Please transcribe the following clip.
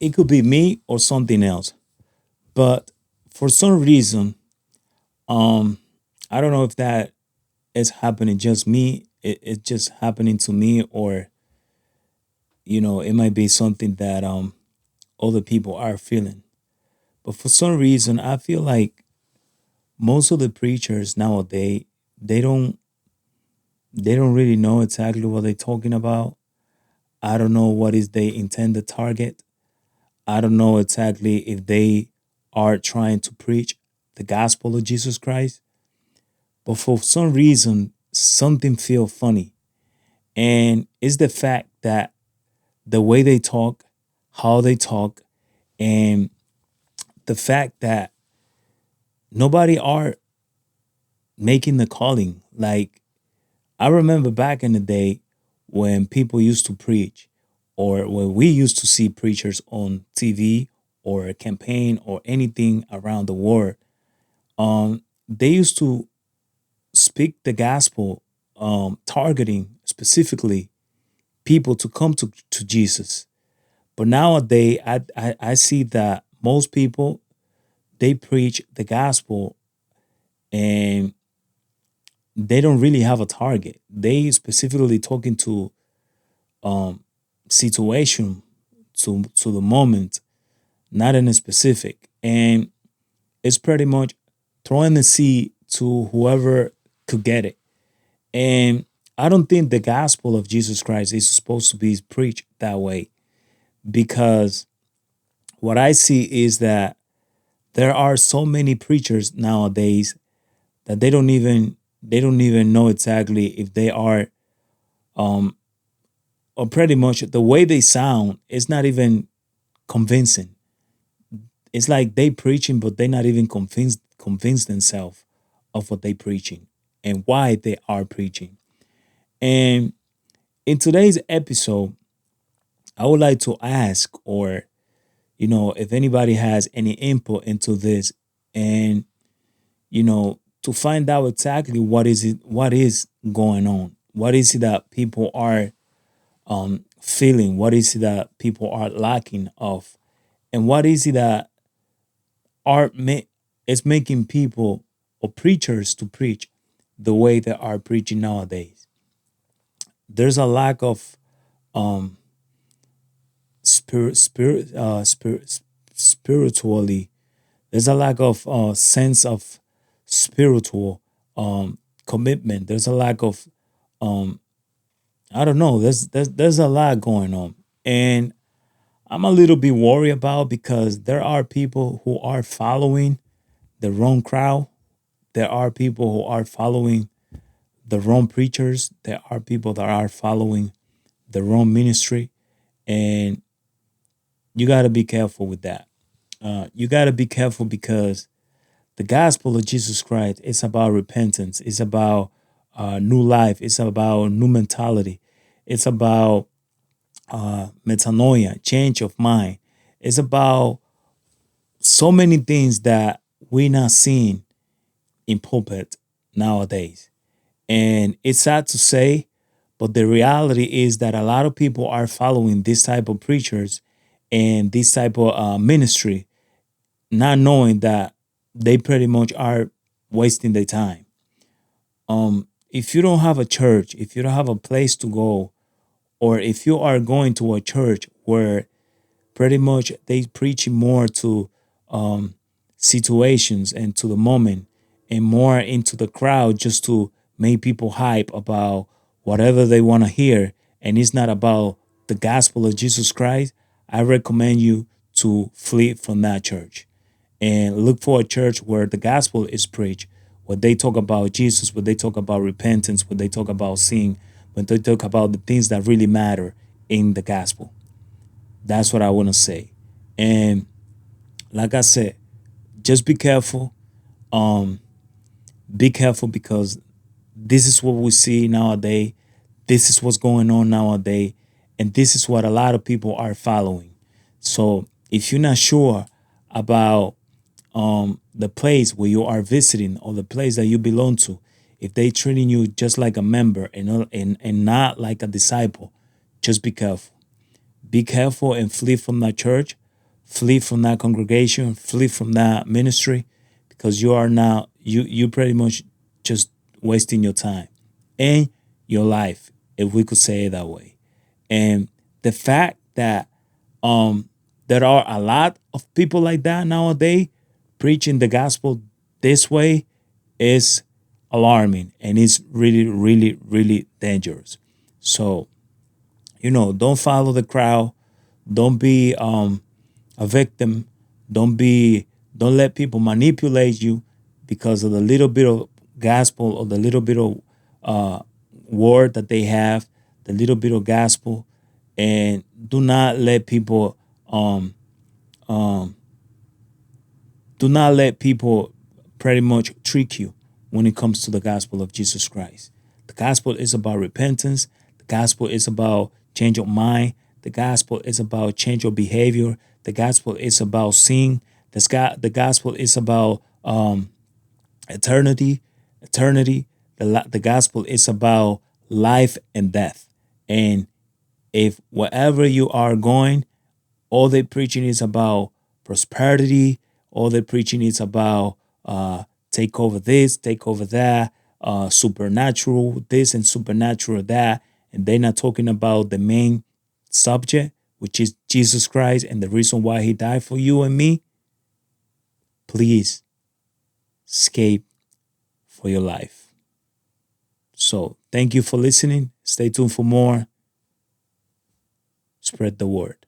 it could be me or something else. But for some reason, um, I don't know if that is happening just me. It's just happening to me, or it might be something that other people are feeling. But for some reason, I feel like most of the preachers nowadays they don't they don't really know exactly what they're talking about. I don't know what is they intended target. I don't know exactly if they are trying to preach the gospel of Jesus Christ. But for some reason, something feel funny. And it's the fact that the way they talk, how they talk, and the fact that nobody are making the calling. Like I remember back in the day when people used to preach, or when we used to see preachers on TV or a campaign or anything around the world. They used to speak the gospel, targeting specifically people to come to Jesus. But nowadays, I see that most people they preach the gospel and they don't really have a target. They specifically talking to situation, to the moment, not in a specific. And it's pretty much throwing the seed to whoever could get it. And I don't think the gospel of Jesus Christ is supposed to be preached that way, because what I see is that there are so many preachers nowadays that they don't even know exactly if they are, or pretty much the way they sound is not even convincing. It's like they preaching, but they not even convinced themselves of what they preaching and why they are preaching. And in today's episode, I would like to ask, or if anybody has any input into this, and to find out exactly what is going on, what is it that people are feeling, what is it that people are lacking of, and what is it that is making people or preachers to preach the way they are preaching nowadays. There's a lack of spiritually. There's a lack of sense of spiritual commitment. There's a lack of I don't know. There's a lot going on, and I'm a little bit worried about, because there are people who are following the wrong crowd. There are people who are following the wrong preachers. There are people that are following the wrong ministry, and you got to be careful with that. You got to be careful, because the gospel of Jesus Christ is about repentance. It's about new life. It's about new mentality. It's about metanoia, change of mind. It's about so many things that we're not seeing in pulpit nowadays. And it's sad to say, but the reality is that a lot of people are following this type of preachers and this type of ministry, not knowing that they pretty much are wasting their time. If you don't have a church, if you don't have a place to go, or if you are going to a church where pretty much they preaching more to situations and to the moment, and more into the crowd just to make people hype about whatever they want to hear, and it's not about the gospel of Jesus Christ, I recommend you to flee from that church and look for a church where the gospel is preached, where they talk about Jesus, where they talk about repentance, where they talk about sin, when they talk about the things that really matter in the gospel. That's what I want to say. And like I said, just be careful. Um, be careful, because this is what we see nowadays. This is what's going on nowadays. And this is what a lot of people are following. So if you're not sure about the place where you are visiting, or the place that you belong to, if they treating you just like a member and not like a disciple, just be careful. Be careful and flee from that church. flee from that congregation, flee from that ministry, because you are now you pretty much just wasting your time and your life, if we could say it that way. And the fact that there are a lot of people like that nowadays preaching the gospel this way is alarming, and it's really, really, really dangerous. So, don't follow the crowd. Don't be a victim. Don't be don't let people manipulate you because of the little bit of gospel or the little bit of uh, word that they have, the little bit of gospel, and do not let people do not let people pretty much trick you when it comes to the gospel of Jesus Christ. The gospel is about repentance. The gospel is about change of mind. The gospel is about change of behavior. The gospel is about seeing. The gospel is about eternity. Eternity. The gospel is about life and death. And if wherever you are going, all they preaching is about prosperity. All they preaching is about take over this, take over that, supernatural this and supernatural that. And they're not talking about the main subject, which is Jesus Christ and the reason why he died for you and me. Please escape for your life. So thank you for listening. Stay tuned for more. Spread the word.